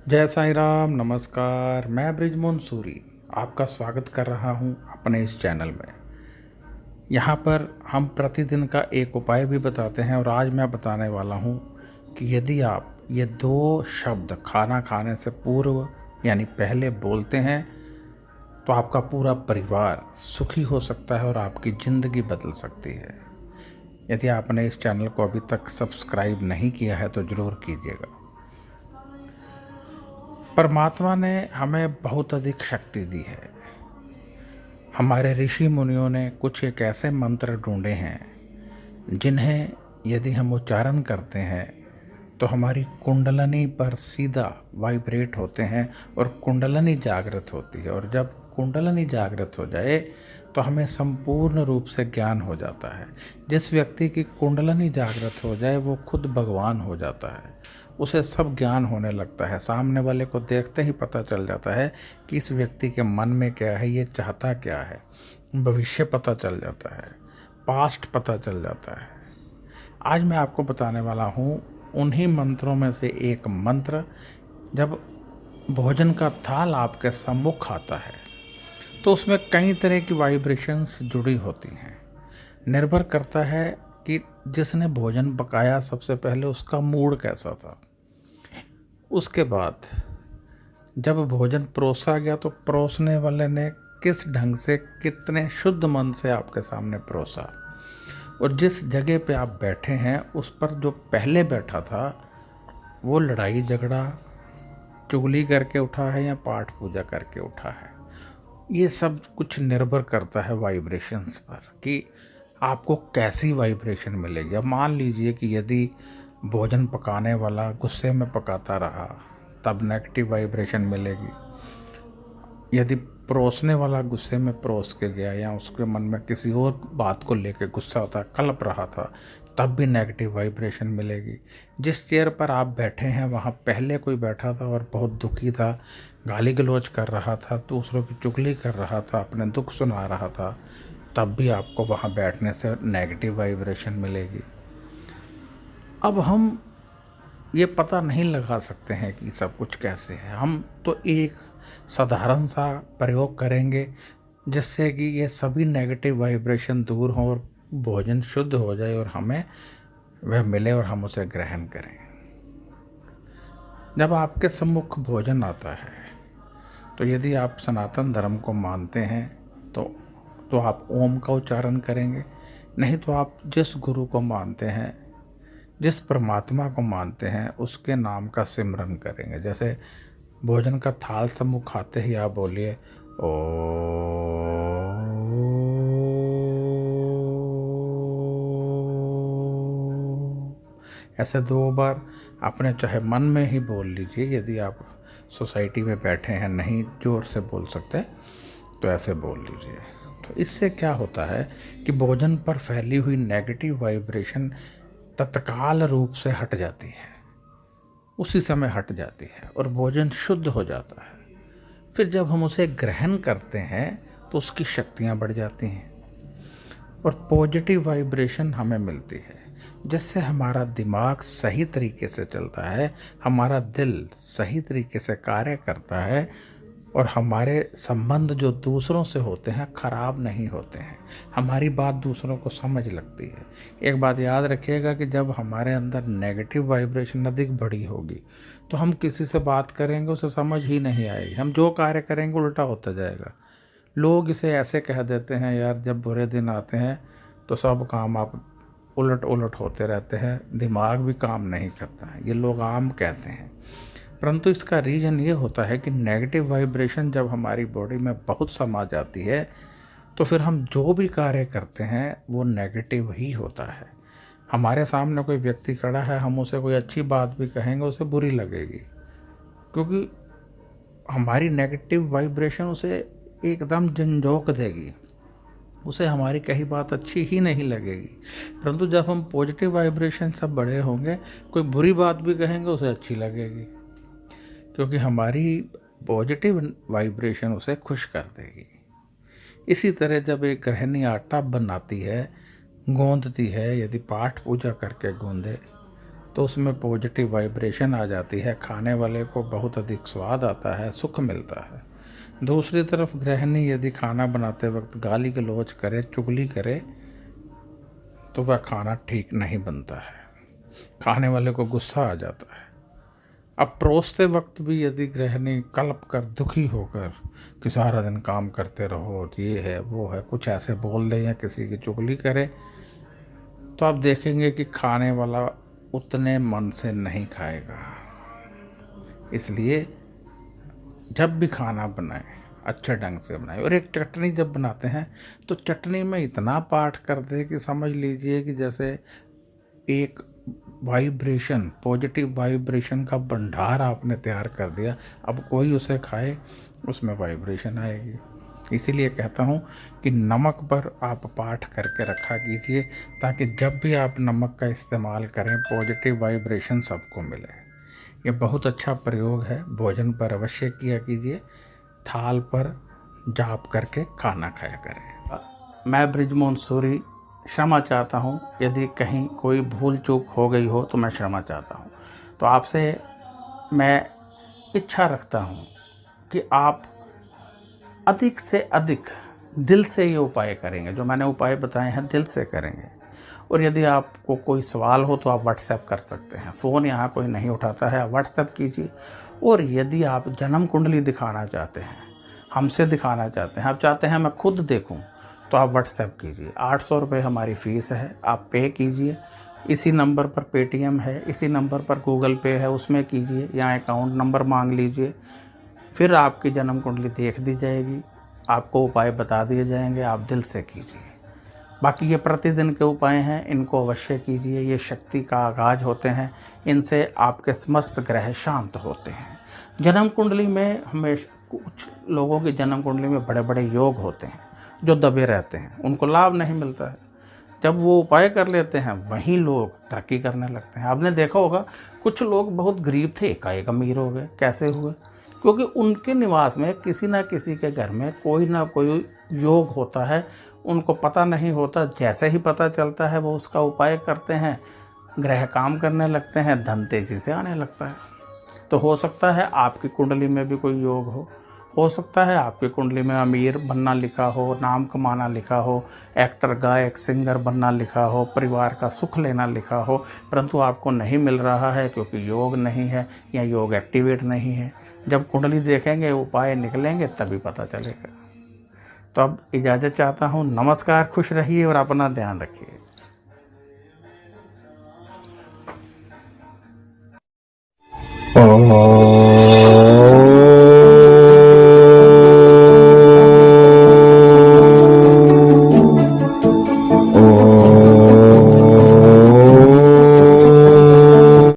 जय साईं राम, नमस्कार। मैं ब्रिजमोहन सूरी आपका स्वागत कर रहा हूं अपने इस चैनल में। यहां पर हम प्रतिदिन का एक उपाय भी बताते हैं और आज मैं बताने वाला हूं कि यदि आप ये 2 शब्द खाना खाने से पूर्व यानी पहले बोलते हैं तो आपका पूरा परिवार सुखी हो सकता है और आपकी ज़िंदगी बदल सकती है। यदि आपने इस चैनल को अभी तक सब्सक्राइब नहीं किया है तो ज़रूर कीजिएगा। परमात्मा ने हमें बहुत अधिक शक्ति दी है। हमारे ऋषि मुनियों ने कुछ एक ऐसे मंत्र ढूंढे हैं जिन्हें यदि हम उच्चारण करते हैं तो हमारी कुंडलनी पर सीधा वाइब्रेट होते हैं और कुंडलनी जागृत होती है। और जब कुंडलनी जागृत हो जाए तो हमें संपूर्ण रूप से ज्ञान हो जाता है। जिस व्यक्ति की कुंडलनी जागृत हो जाए वो खुद भगवान हो जाता है, उसे सब ज्ञान होने लगता है। सामने वाले को देखते ही पता चल जाता है कि इस व्यक्ति के मन में क्या है, ये चाहता क्या है। भविष्य पता चल जाता है, पास्ट पता चल जाता है। आज मैं आपको बताने वाला हूँ उन्हीं मंत्रों में से एक मंत्र। जब भोजन का थाल आपके सम्मुख आता है तो उसमें कई तरह की वाइब्रेशंस जुड़ी होती हैं। निर्भर करता है कि जिसने भोजन पकाया सबसे पहले उसका मूड कैसा था। उसके बाद जब भोजन परोसा गया तो परोसने वाले ने किस ढंग से, कितने शुद्ध मन से आपके सामने परोसा। और जिस जगह पे आप बैठे हैं उस पर जो पहले बैठा था वो लड़ाई झगड़ा चुगली करके उठा है या पाठ पूजा करके उठा है। ये सब कुछ निर्भर करता है वाइब्रेशंस पर कि आपको कैसी वाइब्रेशन मिलेगी। अब मान लीजिए कि यदि भोजन पकाने वाला गुस्से में पकाता रहा तब नेगेटिव वाइब्रेशन मिलेगी। यदि परोसने वाला गुस्से में परोस के गया या उसके मन में किसी और बात को लेकर गुस्सा था, कलप रहा था, तब भी नेगेटिव वाइब्रेशन मिलेगी। जिस चेयर पर आप बैठे हैं वहाँ पहले कोई बैठा था और बहुत दुखी था, गाली गलौज कर रहा था, दूसरों की चुगली कर रहा था, अपने दुख सुना रहा था, तब भी आपको वहाँ बैठने से नेगेटिव वाइब्रेशन मिलेगी। अब हम ये पता नहीं लगा सकते हैं कि सब कुछ कैसे है। हम तो एक साधारण सा प्रयोग करेंगे जिससे कि ये सभी नेगेटिव वाइब्रेशन दूर हों और भोजन शुद्ध हो जाए और हमें वह मिले और हम उसे ग्रहण करें। जब आपके सम्मुख भोजन आता है तो यदि आप सनातन धर्म को मानते हैं तो आप ओम का उच्चारण करेंगे। नहीं तो आप जिस गुरु को मानते हैं, जिस परमात्मा को मानते हैं, उसके नाम का सिमरन करेंगे। जैसे भोजन का थाल सम्मुख आते ही आप बोलिए ओ, ऐसे 2 बार अपने चाहे मन में ही बोल लीजिए। यदि आप सोसाइटी में बैठे हैं, नहीं जोर से बोल सकते तो ऐसे बोल लीजिए। तो इससे क्या होता है कि भोजन पर फैली हुई नेगेटिव वाइब्रेशन तत्काल रूप से हट जाती है, उसी समय हट जाती है और भोजन शुद्ध हो जाता है। फिर जब हम उसे ग्रहण करते हैं तो उसकी शक्तियाँ बढ़ जाती हैं और पॉजिटिव वाइब्रेशन हमें मिलती है, जिससे हमारा दिमाग सही तरीके से चलता है, हमारा दिल सही तरीके से कार्य करता है और हमारे संबंध जो दूसरों से होते हैं ख़राब नहीं होते हैं। हमारी बात दूसरों को समझ लगती है। एक बात याद रखिएगा कि जब हमारे अंदर नेगेटिव वाइब्रेशन अधिक बढ़ी होगी तो हम किसी से बात करेंगे उसे समझ ही नहीं आएगी। हम जो कार्य करेंगे उल्टा होता जाएगा। लोग इसे ऐसे कह देते हैं, यार जब बुरे दिन आते हैं तो सब काम आप उलट उलट होते रहते हैं, दिमाग भी काम नहीं करता है। ये लोग आम कहते हैं, परंतु इसका रीज़न ये होता है कि नेगेटिव वाइब्रेशन जब हमारी बॉडी में बहुत समा जाती है तो फिर हम जो भी कार्य करते हैं वो नेगेटिव ही होता है। हमारे सामने कोई व्यक्ति खड़ा है, हम उसे कोई अच्छी बात भी कहेंगे उसे बुरी लगेगी, क्योंकि हमारी नेगेटिव वाइब्रेशन उसे एकदम झंझोक देगी, उसे हमारी कही बात अच्छी ही नहीं लगेगी। परंतु जब हम पॉजिटिव वाइब्रेशन से बड़े होंगे, कोई बुरी बात भी कहेंगे उसे अच्छी लगेगी, क्योंकि हमारी पॉजिटिव वाइब्रेशन उसे खुश कर देगी। इसी तरह जब एक गृहिणी आटा बनाती है, गूंदती है, यदि पाठ पूजा करके गूंदे तो उसमें पॉजिटिव वाइब्रेशन आ जाती है, खाने वाले को बहुत अधिक स्वाद आता है, सुख मिलता है। दूसरी तरफ गृहिणी यदि खाना बनाते वक्त गाली गलौज करे, चुगली करे, तो वह खाना ठीक नहीं बनता है, खाने वाले को गुस्सा आ जाता है। अब परोसते वक्त भी यदि गृहिणी कल्प कर, दुखी होकर कि सारा दिन काम करते रहो, ये है वो है, कुछ ऐसे बोल दे या किसी की चुगली करे, तो आप देखेंगे कि खाने वाला उतने मन से नहीं खाएगा। इसलिए जब भी खाना बनाएं अच्छे ढंग से बनाएं। और एक चटनी जब बनाते हैं तो चटनी में इतना पाठ कर दे कि समझ लीजिए कि जैसे एक वाइब्रेशन, पॉजिटिव वाइब्रेशन का भंडार आपने तैयार कर दिया। अब कोई उसे खाए उसमें वाइब्रेशन आएगी। इसीलिए कहता हूँ कि नमक पर आप पाठ करके रखा कीजिए, ताकि जब भी आप नमक का इस्तेमाल करें पॉजिटिव वाइब्रेशन सबको मिले। ये बहुत अच्छा प्रयोग है। भोजन पर अवश्य किया कीजिए, थाल पर जाप करके खाना खाया करें। मैं बृजमोहन सूरी क्षमा चाहता हूँ, यदि कहीं कोई भूल चूक हो गई हो तो मैं क्षमा चाहता हूँ। तो आपसे मैं इच्छा रखता हूँ कि आप अधिक से अधिक दिल से ये उपाय करेंगे, जो मैंने उपाय बताए हैं दिल से करेंगे। और यदि आपको कोई सवाल हो तो आप व्हाट्सएप कर सकते हैं, फ़ोन यहाँ कोई नहीं उठाता है, आप व्हाट्सएप कीजिए। और यदि आप जन्म कुंडली दिखाना चाहते हैं, हमसे दिखाना चाहते हैं, आप चाहते हैं मैं खुद देखूं, तो आप व्हाट्सएप कीजिए। 800 रुपये हमारी फ़ीस है, आप पे कीजिए। इसी नंबर पर पेटीएम है, इसी नंबर पर गूगल पे है, उसमें कीजिए, या अकाउंट नंबर मांग लीजिए। फिर आपकी जन्म कुंडली देख दी जाएगी, आपको उपाय बता दिए जाएंगे, आप दिल से कीजिए। बाकी ये प्रतिदिन के उपाय हैं, इनको अवश्य कीजिए। ये शक्ति का आगाज होते हैं, इनसे आपके समस्त ग्रह शांत होते हैं। जन्म कुंडली में हमेशा कुछ लोगों की जन्म कुंडली में बड़े बड़े योग होते हैं जो दबे रहते हैं, उनको लाभ नहीं मिलता है। जब वो उपाय कर लेते हैं वहीं लोग तरक्की करने लगते हैं। आपने देखा होगा कुछ लोग बहुत गरीब थे, एकाएक अमीर हो गए। कैसे हुए? क्योंकि उनके निवास में किसी ना किसी के घर में कोई ना कोई योग होता है, उनको पता नहीं होता। जैसे ही पता चलता है वो उसका उपाय करते हैं, ग्रह काम करने लगते हैं, धन तेजी से आने लगता है। तो हो सकता है आपकी कुंडली में भी कोई योग हो सकता है आपकी कुंडली में अमीर बनना लिखा हो, नाम कमाना लिखा हो, एक्टर, गायक, सिंगर बनना लिखा हो, परिवार का सुख लेना लिखा हो, परंतु आपको नहीं मिल रहा है क्योंकि योग नहीं है या योग एक्टिवेट नहीं है। जब कुंडली देखेंगे, उपाय निकलेंगे, तभी पता चलेगा। तो अब इजाज़त चाहता हूँ। नमस्कार, खुश रहिए और अपना ध्यान रखिए। ओम